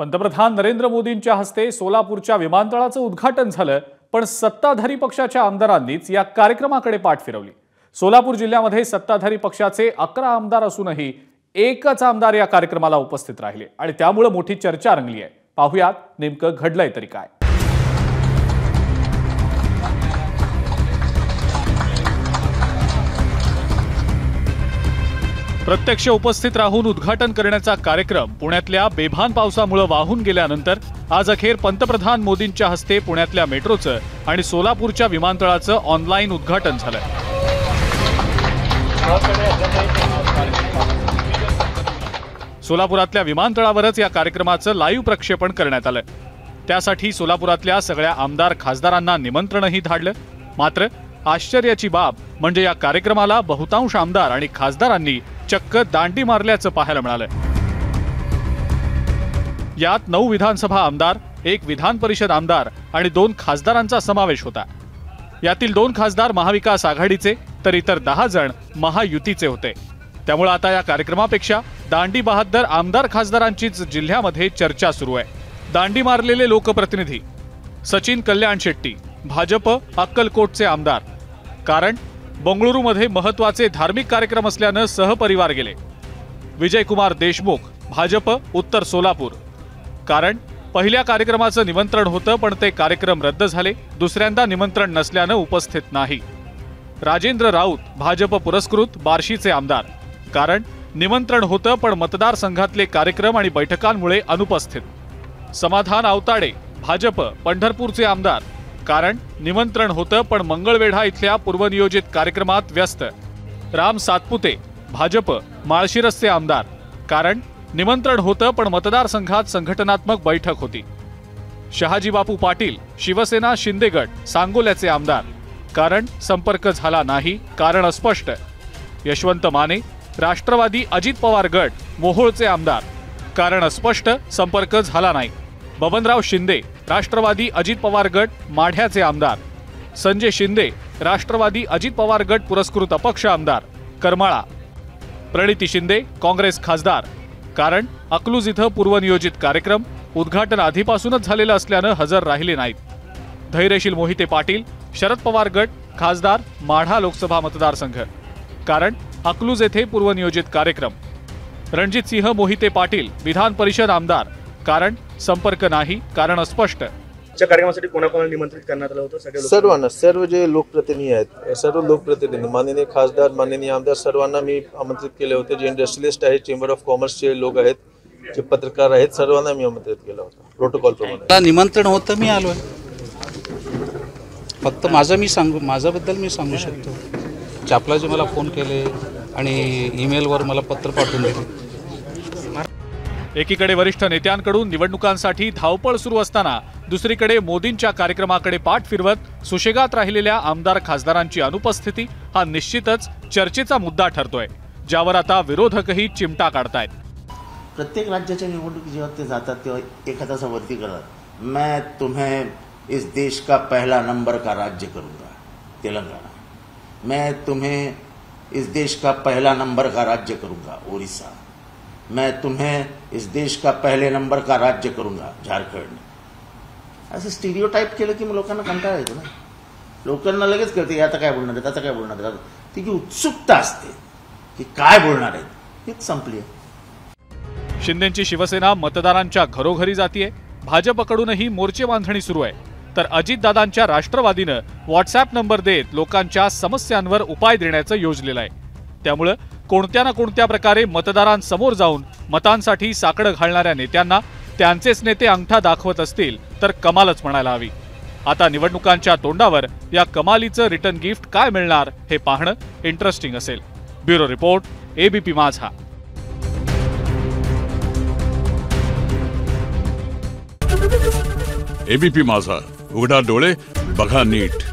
पंतप्रधान नरेंद्र मोदींच्या हस्ते सोलापूरच्या विमानतळाचं उद्घाटन झालं, पण सत्ताधारी पक्षाच्या आमदारांनीच या कार्यक्रमाकडे पाठ फिरवली। सोलापूर जिल्ह्यामध्ये सत्ताधारी पक्षाचे 11 आमदार असूनही एकच आमदार या कार्यक्रमाला उपस्थित राहिले आणि त्यामुळे मोठी चर्चा रंगली आहे। पाहुयात नेमकं घडलंय तरी काय। प्रत्यक्ष उपस्थित राहून उद्घाटन करण्याचा कार्यक्रम पुण्यातल्या बेभान पावसामुळे वाहून गेल्यानंतर आज अखेर पंतप्रधान मोदींच्या हस्ते पुण्यातल्या मेट्रोचं आणि सोलापूरच्या विमानतळाचं ऑनलाईन उद्घाटन झालं। सोलापुरातल्या विमानतळावरच या कार्यक्रमाचं लाईव्ह प्रक्षेपण करण्यात आलं। त्यासाठी सोलापुरातल्या सगळ्या आमदार खासदारांना निमंत्रणही धाडलं। मात्र आश्चर्याची बाब म्हणजे या कार्यक्रमाला बहुतांश आमदार आणि खासदारांनी चक्क दांडी मारल्याचं पाहायला मिळालं। यात 9 विधानसभा आमदार, 1 विधान परिषद आमदार आणि 2 खासदारांचा समावेश होता। यातील 2 खासदार महाविकास आघाडीचे तर इतर 10 जण महायुतीचे होते। त्यामुळे आता या कार्यक्रमापेक्षा दांडी बहाद्दर आमदार खासदारांचीच जिल्ह्यामध्ये चर्चा सुरू आहे। दांडी मारलेले लोकप्रतिनिधी सचिन कल्याण शेट्टी, भाजप अक्कलकोटचे आमदार, कारण बंगळुरूमध्ये महत्त्वाचे धार्मिक कार्यक्रम असल्याने सहपरिवार गेले। विजयकुमार देशमुख, भाजप उत्तर सोलापूर, कारण पहिल्या कार्यक्रमाचं निमंत्रण होतं पण ते कार्यक्रम रद्द झाले, दुसऱ्यांदा निमंत्रण नसल्याने उपस्थित नाही। राजेंद्र राऊत, भाजप पुरस्कृत बार्शीचे आमदार, कारण निमंत्रण होतं पण मतदारसंघातले कार्यक्रम आणि बैठकांमुळे अनुपस्थित। समाधान आवताडे, भाजप पंढरपूरचे आमदार, कारण निमंत्रण होतं पण मंगळवेढा इथल्या पूर्वनियोजित कार्यक्रमात व्यस्त। राम सातपुते, भाजप माळशिरसचे आमदार, कारण निमंत्रण होतं पण मतदारसंघात संघटनात्मक बैठक होती। शहाजी बापू पाटील, शिवसेना शिंदे गट सांगोल्याचे आमदार, कारण संपर्क झाला नाही, कारण अस्पष्ट। यशवंत माने, राष्ट्रवादी अजित पवार गट मोहोळचे आमदार, कारण अस्पष्ट, संपर्क झाला नाही। बबनराव शिंदे, राष्ट्रवादी अजित पवार गट माढ्याचे आमदार। संजय शिंदे, राष्ट्रवादी अजित पवार गट पुरस्कृत अपक्ष आमदार, करमाळा। प्रणिती शिंदे, काँग्रेस खासदार, कारण अकलूज इथं पूर्वनियोजित कार्यक्रम उद्घाटन आधीपासूनच झालेलं असल्यानं हजर राहिले नाहीत। धैर्यशील मोहिते पाटील, शरद पवार गट खासदार, माढा लोकसभा मतदारसंघ, कारण अकलूज येथे पूर्वनियोजित कार्यक्रम। रणजित सिंह मोहिते पाटील, विधान परिषद आमदार, कारण संपर्क नाही, कारण अस्पष्ट। कार्यक्रमासाठी कोणाकोणाला निमंत्रित करण्यात आलं होतं? सर्वांना, सर्व जे लोकप्रतिनिधी आहेत, सर्व लोकप्रतिनिधी, माननीय खासदार, माननीय आमदार, सर्वांना मी आमंत्रित केले होते। जे इंडस्ट्रियलिस्ट आहेत, चेंबर ऑफ कॉमर्सचे लोक आहेत, जे पत्रकार आहेत, सर्वांना मी आमंत्रित केलं होतं प्रोटोकॉल प्रमाणे। निमंत्रण होतं, मी आलोय। फक्त माझ्याबद्दल मी सांगू शकतो। चापलाजी मला फोन केले आणि ईमेलवर मला पत्र पाठवून दिले। एकीकडे वरिष्ठ नेत्यांकडून निवडणुकांसाठी धावपळ सुरू असताना दुसरीकडे मोदींच्या कार्यक्रमाकडे पाठ फिरवत सुशेगात राहिलेल्या आमदार खासदारांची अनुपस्थिती हा निश्चितच चर्चेचा मुद्दा ठरतोय, ज्यावर आता विरोधकही चिमटा काढतायत। प्रत्येक राज्याच्या निवडणुकी जेव्हा ते जातात तेव्हा एखाद्याचा वरती करतात, मैं तुम्हें इस देश का पहला नंबर का राज्य करूंगा तेलंगाना, मैं तुम्हें इस देश का पहला नंबर का राज्य करूंगा ओडिशा, मैं तुम्हें इस देश का पहले नंबर का राज्य करूंगा झारखंड। असं स्टिरियोटाइप केलं की मग लोकांना कंटाळा येतो ना। लोकांना लगेच कळते आता काय बोलणार आहेत, आता काय बोलणार आहेत, ती जी उत्सुकता असते की काय बोलणार आहेत हीच संपली आहे। शिंदेंची शिवसेना मतदारांच्या घरोघरी जातीये, भाजपकडूनही मोर्चे बांधणी सुरू आहे, तर अजितदादांच्या राष्ट्रवादीनं व्हॉट्सअप नंबर देत लोकांच्या समस्यांवर उपाय देण्याचं योजलेलं आहे। त्यामुळे कोणत्या ना कोणत्या प्रकारे मतदारांसमोर जाऊन मतांसाठी साकडं घालणाऱ्या नेत्यांना त्यांचेच नेते अंगठा दाखवत असतील तर कमालच म्हणायला हवी। आता निवडणुकांच्या तोंडावर या कमालीचं रिटर्न गिफ्ट काय मिळणार हे पाहणं इंटरेस्टिंग असेल। ब्युरो रिपोर्ट, एबीपी माझा। एबीपी माझा, उघडा डोळे बघा नीट।